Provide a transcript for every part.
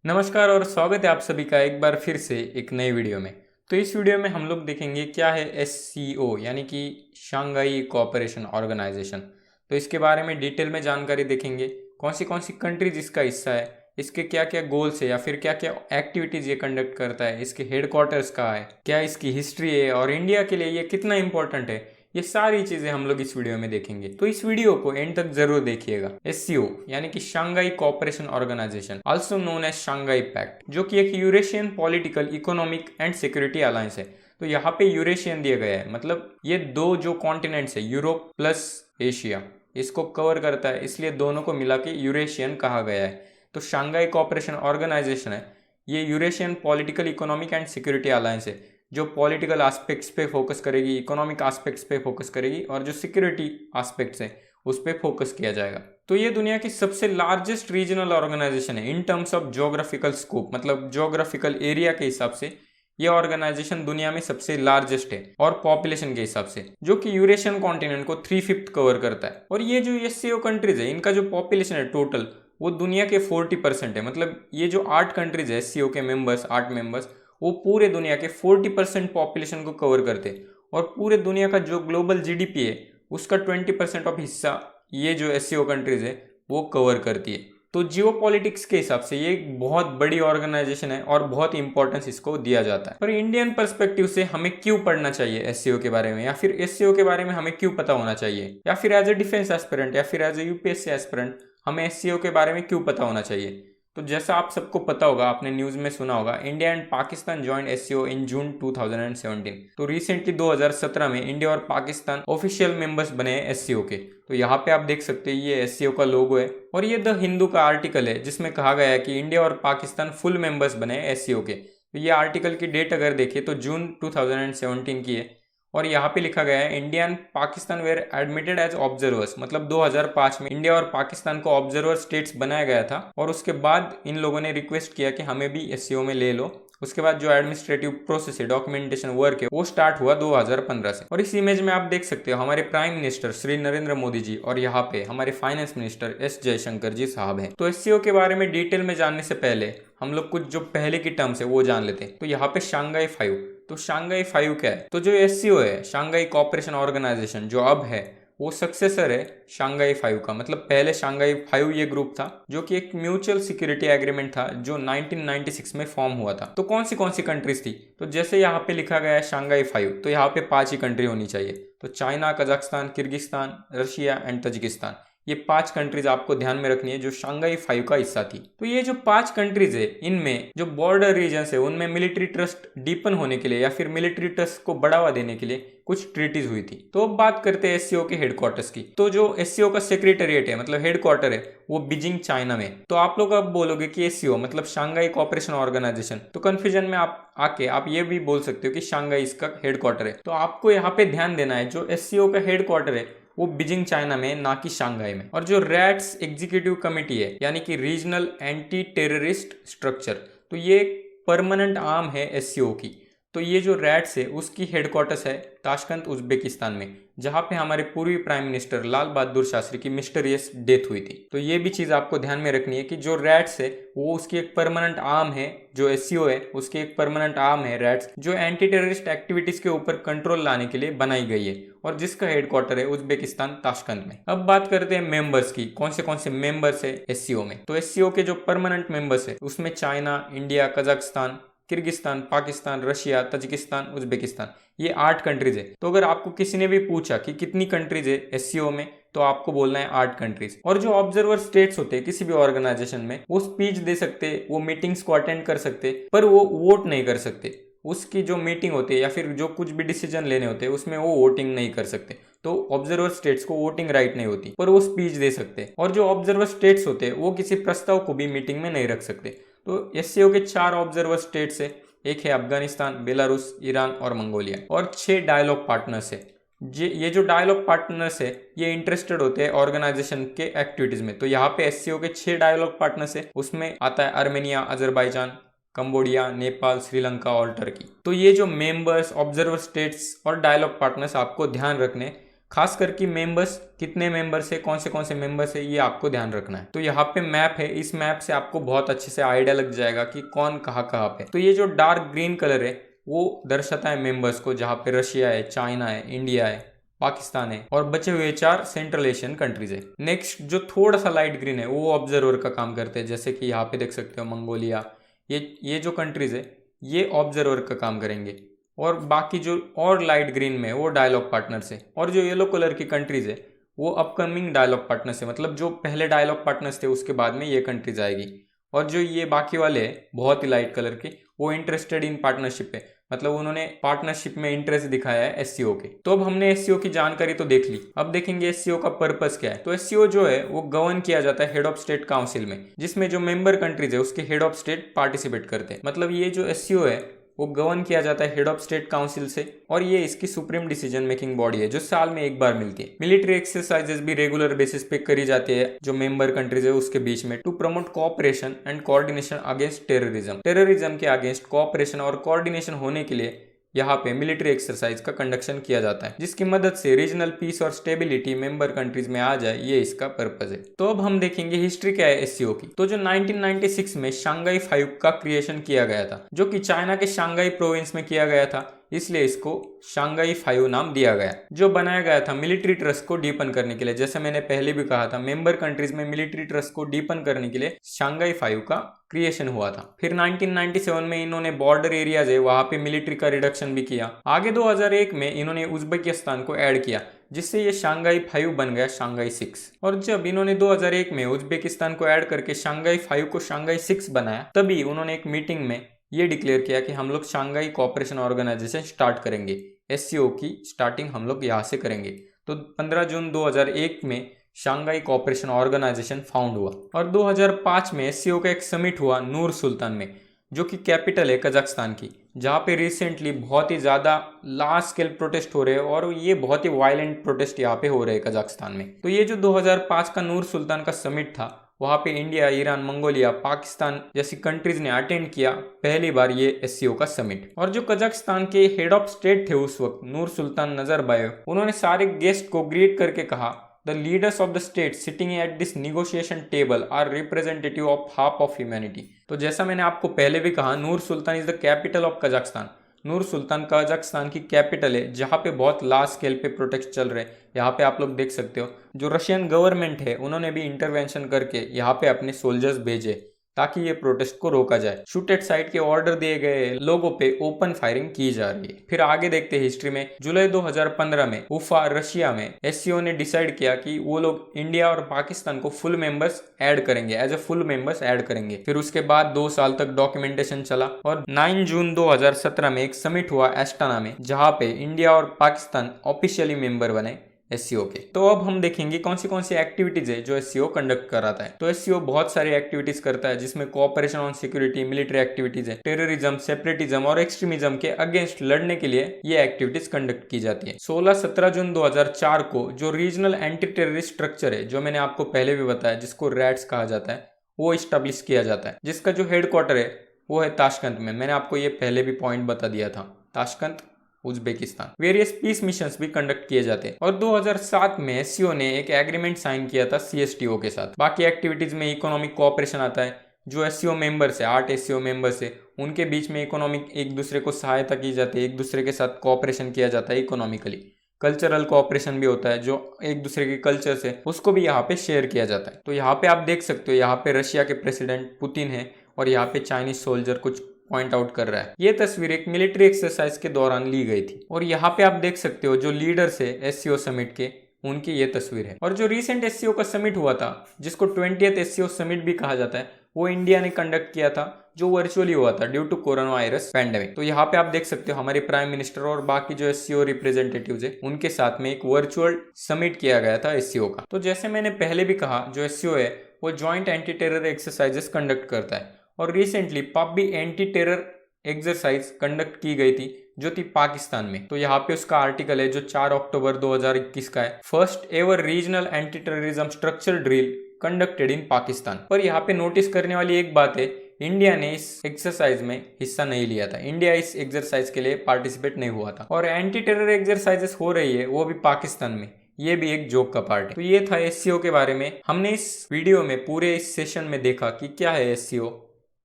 नमस्कार और स्वागत है आप सभी का एक बार फिर से एक नई वीडियो में। तो इस वीडियो में हम लोग देखेंगे क्या है SCO यानी कि शंघाई कोऑपरेशन ऑर्गेनाइजेशन। तो इसके बारे में डिटेल में जानकारी देखेंगे, कौन सी कंट्रीज इसका हिस्सा है, इसके क्या क्या गोल्स है या फिर क्या क्या एक्टिविटीज़ ये कंडक्ट करता है, इसके हेडक्वार्टर्स कहाँ है, क्या इसकी हिस्ट्री है और इंडिया के लिए ये कितना इंपॉर्टेंट है। ये सारी चीजें हम लोग इस वीडियो में देखेंगे, तो इस वीडियो को एंड तक जरूर देखिएगा। SCO यानी कि Shanghai Cooperation Organisation, also known as Shanghai pact, जो कि एक Eurasian political, economic and security alliance है। तो यहाँ पे यूरेशियन दिया गया है, मतलब ये दो जो कॉन्टिनेंट्स है, यूरोप प्लस एशिया, इसको कवर करता है, इसलिए दोनों को मिला के यूरेशियन कहा गया है। तो शंघाई कोऑपरेशन ऑर्गेनाइजेशन है, ये Eurasian political, economic and security alliance है, जो पॉलिटिकल एस्पेक्ट्स पे फोकस करेगी, इकोनॉमिक एस्पेक्ट्स पे फोकस करेगी और जो सिक्योरिटी एस्पेक्ट्स है उस पे फोकस किया जाएगा। तो ये दुनिया की सबसे लार्जेस्ट रीजनल ऑर्गेनाइजेशन है in terms of geographical scope, मतलब ज्योग्राफिकल एरिया के हिसाब से ये ऑर्गेनाइजेशन दुनिया में सबसे लार्जेस्ट है और पॉपुलेशन के हिसाब से, जो कि यूरेशियन कॉन्टिनेंट को 3/5 कवर करता है। और ये जो SCO कंट्रीज है, इनका जो पॉपुलेशन है टोटल, वो दुनिया के 40% है। मतलब ये जो 8 कंट्रीज है SCO के मेंबर्स, 8 मेंबर्स, वो पूरे दुनिया के 40% पॉपुलेशन को कवर करते हैं। और पूरे दुनिया का जो ग्लोबल GDP है उसका 20% ऑफ हिस्सा ये जो SCO कंट्रीज है वो कवर करती है। तो जियो पॉलिटिक्स के हिसाब से ये एक बहुत बड़ी ऑर्गेनाइजेशन है और बहुत इंपॉर्टेंस इसको दिया जाता है। पर इंडियन पर्सपेक्टिव से हमें क्यों पढ़ना चाहिए SCO के बारे में, या फिर SCO के बारे में हमें क्यों पता होना चाहिए, या फिर एज ए डिफेंस एस्पिरेंट या फिर एज ए UPSC एस्पिरेंट हमें SCO के बारे में क्यों पता होना चाहिए। तो जैसा आप सबको पता होगा, आपने न्यूज़ में सुना होगा, India and Pakistan joined SCO इन जून 2017। तो रिसेंटली 2017 में इंडिया और पाकिस्तान ऑफिशियल मेंबर्स बने हैं SCO के। तो यहाँ पे आप देख सकते हैं ये SCO का लोगो है और ये द हिंदू का आर्टिकल है जिसमें कहा गया है कि इंडिया और पाकिस्तान फुल मेंबर्स बने हैं SCO के। तो ये आर्टिकल की डेट अगर देखें तो जून 2017 की है और यहाँ पे लिखा गया है India and Pakistan were admitted as observers. मतलब 2005 में इंडिया और पाकिस्तान को ऑब्जर्वर स्टेट्स बनाया गया था और उसके बाद इन लोगों ने रिक्वेस्ट किया कि हमें भी SCO में ले लो। उसके बाद जो एडमिनिस्ट्रेटिव प्रोसेस है, डॉक्यूमेंटेशन वर्क है, वो स्टार्ट हुआ 2015 से। और इस इमेज में आप देख सकते हो हमारे प्राइम मिनिस्टर श्री नरेंद्र मोदी जी और यहाँ पे हमारे फाइनेंस मिनिस्टर S जयशंकर जी साहब हैं। तो SCO के बारे में डिटेल में जानने से पहले हम लोग कुछ जो पहले की टर्म्स है वो जान लेते हैं। तो यहाँ पे शंघाई 5, तो शंघाई 5 क्या है? तो जो SCO है, शंघाई कोऑपरेशन ऑर्गेनाइजेशन, जो अब है वो सक्सेसर है शंघाई 5 का। मतलब पहले शंघाई 5 ये ग्रुप था जो कि एक म्यूचुअल सिक्योरिटी एग्रीमेंट था जो 1996 में फॉर्म हुआ था। तो कौन सी कंट्रीज थी? तो जैसे यहाँ पे लिखा गया है शंघाई 5, तो यहाँ पे 5 ही कंट्री होनी चाहिए। तो China, Kazakhstan, Kyrgyzstan, Russia and Tajikistan, ये 5 कंट्रीज आपको ध्यान में रखनी है जो शंघाई 5 का हिस्सा थी। तो ये जो 5 कंट्रीज है, इनमें जो बॉर्डर रीजन्स है उनमें मिलिट्री ट्रस्ट डीपन होने के लिए या फिर मिलिट्री ट्रस्ट को बढ़ावा देने के लिए कुछ ट्रीटीज हुई थी। तो अब बात करते हैं SCO के हेडक्वार्टर्स की। तो जो SCO का सेक्रेटेरिएट है, मतलब हेडक्वार्टर है, वो बीजिंग चाइना में। तो आप लोग अब बोलोगे कि SCO मतलब शंघाई कोऑपरेशन ऑर्गेनाइजेशन, तो कंफ्यूजन में आप ये भी बोल सकते हो कि शंघाई इसका हेडक्वार्टर है। तो आपको यहाँ पे ध्यान देना है जो SCO का हेडक्वार्टर है वो बीजिंग चाइना में, ना कि शंघाई में। और जो रैट्स एग्जीक्यूटिव कमेटी है, यानी कि रीजनल एंटी टेररिस्ट स्ट्रक्चर, तो ये परमानेंट आर्म है SCO की। तो ये जो रैट्स है उसकी हेडक्वार्टर्स है ताशकंद, उज्बेकिस्तान में, जहाँ पे हमारे पूर्वी प्राइम मिनिस्टर लाल बहादुर शास्त्री की मिस्टीरियस डेथ हुई थी। तो ये भी चीज़ आपको ध्यान में रखनी है कि जो रैट्स है वो उसकी एक परमानेंट आर्म है, जो SCO है उसकी एक परमानेंट आर्म है रैट्स, जो एंटी टेररिस्ट एक्टिविटीज के ऊपर कंट्रोल लाने के लिए बनाई गई है और जिसका हेडक्वार्टर है उज्बेकिस्तान ताशकंद में। अब बात करते हैं मेंबर्स की, कौन से मेंबर्स है SCO में। तो SCO के जो परमानेंट मेंबर्स है उसमें China, India, Kazakhstan, Kyrgyzstan, Pakistan, Russia, Tajikistan, Uzbekistan, ये 8 कंट्रीज है। तो अगर आपको किसी ने भी पूछा कि कितनी कंट्रीज है SCO में, तो आपको बोलना है 8 कंट्रीज। और जो ऑब्जर्वर स्टेट्स होते हैं किसी भी ऑर्गेनाइजेशन में, वो स्पीच दे सकते, वो मीटिंग्स को अटेंड कर सकते, पर वो वोट नहीं कर सकते। उसकी जो मीटिंग होती है या फिर जो कुछ भी डिसीजन लेने होते हैं उसमें वो वोटिंग नहीं कर सकते। तो ऑब्जर्वर स्टेट्स को वोटिंग राइट नहीं होती, पर वो स्पीच दे सकते। और जो ऑब्जर्वर स्टेट्स होते हैं वो किसी प्रस्ताव को भी मीटिंग में नहीं रख सकते। तो SCO के 4 ऑब्जर्वर स्टेट्स है, एक है अफगानिस्तान, बेलारूस, ईरान और मंगोलिया, और 6 डायलॉग पार्टनर्स है। ये जो डायलॉग पार्टनर्स है ये इंटरेस्टेड होते हैं ऑर्गेनाइजेशन के एक्टिविटीज में। तो यहाँ पे SCO के 6 डायलॉग पार्टनर्स है, उसमें आता है Armenia, Azerbaijan, Cambodia, Nepal, Sri Lanka और टर्की। तो ये जो मेंबर्स, ऑब्जर्वर स्टेट्स और डायलॉग पार्टनर्स आपको ध्यान रखने, खास करके मेंबर्स, कितने मेंबर्स है, कौन से मेंबर्स है, ये आपको ध्यान रखना है। तो यहाँ पे मैप है, इस मैप से आपको बहुत अच्छे से आइडिया लग जाएगा कि कौन कहाँ कहाँ पे। तो ये जो डार्क ग्रीन कलर है वो दर्शाता है मेंबर्स को, जहाँ पे रशिया है, चाइना है, इंडिया है, पाकिस्तान है और बचे हुए 4 सेंट्रल एशियन कंट्रीज है। नेक्स्ट जो थोड़ा सा लाइट ग्रीन है वो ऑब्जर्वर का काम करते हैं, जैसे कि यहाँ पे देख सकते हो मंगोलिया, ये जो कंट्रीज है ये ऑब्जर्वर का काम करेंगे। और बाकी जो और लाइट ग्रीन में वो डायलॉग पार्टनर्स है, और जो येलो कलर की कंट्रीज है वो अपकमिंग डायलॉग पार्टनर्स है, मतलब जो पहले डायलॉग पार्टनर्स थे उसके बाद में ये कंट्रीज आएगी। और जो ये बाकी वाले हैं बहुत ही लाइट कलर के, वो इंटरेस्टेड इन पार्टनरशिप है, मतलब उन्होंने पार्टनरशिप में इंटरेस्ट दिखाया है एससीओ के। तो अब हमने एससीओ की जानकारी तो देख ली, अब देखेंगे एससीओ का पर्पस क्या है। तो एससीओ जो है वो गवर्न किया जाता है हेड ऑफ स्टेट काउंसिल में, जिसमें जो मेंबर कंट्रीज है उसके हेड ऑफ स्टेट पार्टिसिपेट करते हैं। मतलब ये जो एससीओ है वो गवर्न किया जाता है हेड ऑफ स्टेट काउंसिल से, और ये इसकी सुप्रीम डिसीजन मेकिंग बॉडी है जो साल में एक बार मिलती है। मिलिट्री एक्सरसाइजेस भी रेगुलर बेसिस पे करी जाती है जो मेंबर कंट्रीज है उसके बीच में, to promote cooperation and coordination against terrorism के अगेंस्ट कोऑपरेशन और कोऑर्डिनेशन होने के लिए यहाँ पे मिलिट्री एक्सरसाइज का कंडक्शन किया जाता है, जिसकी मदद से रीजनल पीस और स्टेबिलिटी मेंबर कंट्रीज में आ जाए, ये इसका पर्पस है। तो अब हम देखेंगे हिस्ट्री क्या है एससीओ की। तो जो 1996 में शांघाई 5 का क्रिएशन किया गया था, जो कि चाइना के शांघाई प्रोविंस में किया गया था, इसलिए इसको शांघाई 5 नाम दिया गया, जो बनाया गया था मिलिट्री ट्रस्ट को डीपन करने के लिए। जैसे मैंने पहले भी कहा था, मेंबर कंट्रीज में मिलिट्री ट्रस्ट को डीपन करने के लिए शांघाई 5 का क्रिएशन हुआ था। फिर 1997 में इन्होंने बॉर्डर एरियाज है वहां पे मिलिट्री का रिडक्शन भी किया। आगे 2001 में इन्होंने उज्बेकिस्तान को ऐड किया, जिससे ये शांघाई 5 बन गया शांघाई 6। और जब इन्होंने 2001 में उज्बेकिस्तान को ऐड करके शांघाई 5 को शांघाई 6 बनाया, तभी उन्होंने एक मीटिंग में ये डिक्लेयर किया कि हम लोग शांघाई कोऑपरेशन ऑर्गेनाइजेशन स्टार्ट करेंगे, एससीओ की स्टार्टिंग हम लोग यहाँ से करेंगे। तो 15 जून 2001 में शांघाई कोऑपरेशन ऑर्गेनाइजेशन फाउंड हुआ। और 2005 में एससीओ का एक समिट हुआ नूर सुल्तान में, जो कि कैपिटल है कजाकिस्तान की, जहाँ पे रिसेंटली बहुत ही ज़्यादा लार्ज स्केल प्रोटेस्ट हो रहे हैं, और ये बहुत ही वायलेंट प्रोटेस्ट यहाँ पे हो रहे हैं कजाकिस्तान में। तो ये जो 2005 का नूर सुल्तान का समिट था, वहाँ पे इंडिया, ईरान, मंगोलिया, पाकिस्तान जैसी कंट्रीज ने अटेंड किया पहली बार ये एससीओ का समिट। और जो कजाकिस्तान के हेड ऑफ स्टेट थे उस वक्त, नूर सुल्तान नजरबायेव, उन्होंने सारे गेस्ट को ग्रीट करके कहा, The leaders of the states sitting at this negotiation table are representative of half of humanity। तो जैसा मैंने आपको पहले भी कहा, Nur Sultan is the capital of Kazakhstan. Nur Sultan Kazakhstan की कैपिटल है, जहाँ पे बहुत लार्ज स्केल पे प्रोटेस्ट चल रहे हैं। यहाँ पे आप लोग देख सकते हो, जो रशियन गवर्नमेंट है उन्होंने भी इंटरवेंशन करके यहाँ पे अपने सोल्जर्स भेजे ताकि ये प्रोटेस्ट को रोका जाए। शूट एट साइट के ऑर्डर दिए गए, लोगों पे ओपन फायरिंग की जा रही है। फिर आगे देखते हैं हिस्ट्री में। जुलाई 2015 में उफा, रशिया में एससीओ ने डिसाइड किया कि वो लोग इंडिया और पाकिस्तान को फुल मेंबर्स ऐड करेंगे, as a full members add करेंगे। फिर उसके बाद 2 साल तक डॉक्यूमेंटेशन चला, और 9 जून 2017 में एक समिट हुआ एस्टाना में, जहाँ पे इंडिया और पाकिस्तान ऑफिशियली मेंबर बने एससीओ के। तो अब हम देखेंगे कौन सी एक्टिविटीज है जो एससीओ कंडक्ट कराता है। तो एससीओ बहुत सारी एक्टिविटीज करता है, जिसमें cooperation on security, military activities है, टेररिज्म, सेपरेटिज्म और एक्सट्रीमिज्म के अगेंस्ट लड़ने के लिए ये एक्टिविटीज कंडक्ट की जाती है। 16-17 जून 2004 को जो रीजनल एंटी टेररिस्ट स्ट्रक्चर है, जो मैंने आपको पहले भी बताया, जिसको रैट्स कहा जाता है, वो इस्टेब्लिश किया जाता है, जिसका जो हेडक्वार्टर है वो है ताशकंद में। मैंने आपको ये पहले भी पॉइंट बता दिया था, Tashkent, Uzbekistan. Various peace missions भी कंडक्ट किए जाते हैं। और 2007 में एससीओ ने एक एग्रीमेंट साइन किया था सीएसटीओ के साथ। बाकी एक्टिविटीज में इकोनॉमिक कोऑपरेशन आता है। जो एससीओ मेंबर्स है, 8 एससीओ मेंबर्स है, उनके बीच में इकोनॉमिक एक दूसरे को सहायता की जाती है, एक दूसरे के साथ कोऑपरेशन किया जाता है इकोनॉमिकली। कल्चरल कोऑपरेशन भी होता है, जो एक दूसरे के कल्चर से उसको भी यहाँ पे शेयर किया जाता है। तो यहाँ पे आप देख सकते हो, यहाँ पे रशिया के प्रेसिडेंट पुतिन है, और यहाँ पे चाइनीज सोल्जर कुछ पॉइंट आउट कर रहा है। ये तस्वीर एक मिलिट्री एक्सरसाइज के दौरान ली गई थी। और यहाँ पे आप देख सकते हो जो लीडर्स है एससीओ समिट के, उनकी ये तस्वीर है। और जो रिसेंट एससीओ का समिट हुआ था, जिसको 20th एससीओ समिट भी कहा जाता है, वो इंडिया ने कंडक्ट किया था, जो वर्चुअली हुआ था due to corona virus pandemic. तो यहाँ पे आप देख सकते हो हमारे प्राइम मिनिस्टर और बाकी जो एससीओ रिप्रेजेंटेटिव्स है, उनके साथ में एक वर्चुअल समिट किया गया था एससीओ का। तो जैसे मैंने पहले भी कहा, जो एससीओ है वो joint anti terror exercises conduct करता है। और recently pub anti terror exercise conduct की गई थी, जो थी पाकिस्तान में। तो यहाँ पे उसका आर्टिकल है जो 4 अक्टूबर 2021 का है, first ever regional anti terrorism structure drill conducted in Pakistan. पर यहाँ पे नोटिस करने वाली एक बात है, इंडिया ने इस एक्सरसाइज में हिस्सा नहीं लिया था। इंडिया इस एक्सरसाइज के लिए पार्टिसिपेट नहीं हुआ था। और एंटी टेरर एक्सरसाइजेस हो रही है वो भी पाकिस्तान में, ये भी एक जोक का पार्ट है। तो ये था एससीओ के बारे में। हमने इस वीडियो में पूरे इस सेशन में देखा कि क्या है एससीओ,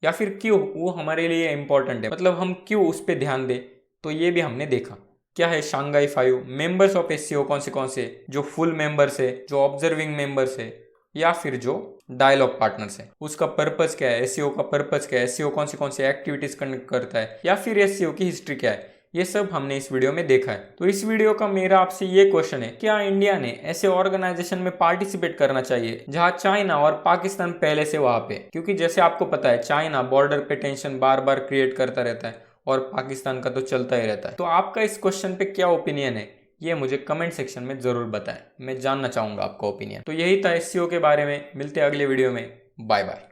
या फिर क्यों वो हमारे लिए इंपॉर्टेंट है, मतलब हम क्यों उस पर ध्यान दें, तो ये भी हमने देखा। क्या है शंघाई 5, मेंबर्स ऑफ एससीओ कौन से, जो फुल मेंबर्स है, जो ऑब्जर्विंग मेंबर्स है, या फिर जो डायलॉग पार्टनर्स है, उसका पर्पस क्या है, एससीओ का पर्पस क्या है, एससीओ कौन सी एक्टिविटीज कंडक्ट करता है, या फिर एससीओ की हिस्ट्री क्या है, ये सब हमने इस वीडियो में देखा है। तो इस वीडियो का मेरा आपसे ये क्वेश्चन है, क्या इंडिया ने ऐसे ऑर्गेनाइजेशन में पार्टिसिपेट करना चाहिए जहां चाइना और पाकिस्तान पहले से वहां पे, क्योंकि जैसे आपको पता है चाइना बॉर्डर पे टेंशन बार बार क्रिएट करता रहता है और पाकिस्तान का तो चलता ही रहता है। तो आपका इस क्वेश्चन पे क्या ओपिनियन है, ये मुझे कमेंट सेक्शन में जरूर बताएं, मैं जानना चाहूंगा आपका ओपिनियन। तो यही था एससीओ के बारे में, मिलते हैं अगले वीडियो में, बाय बाय।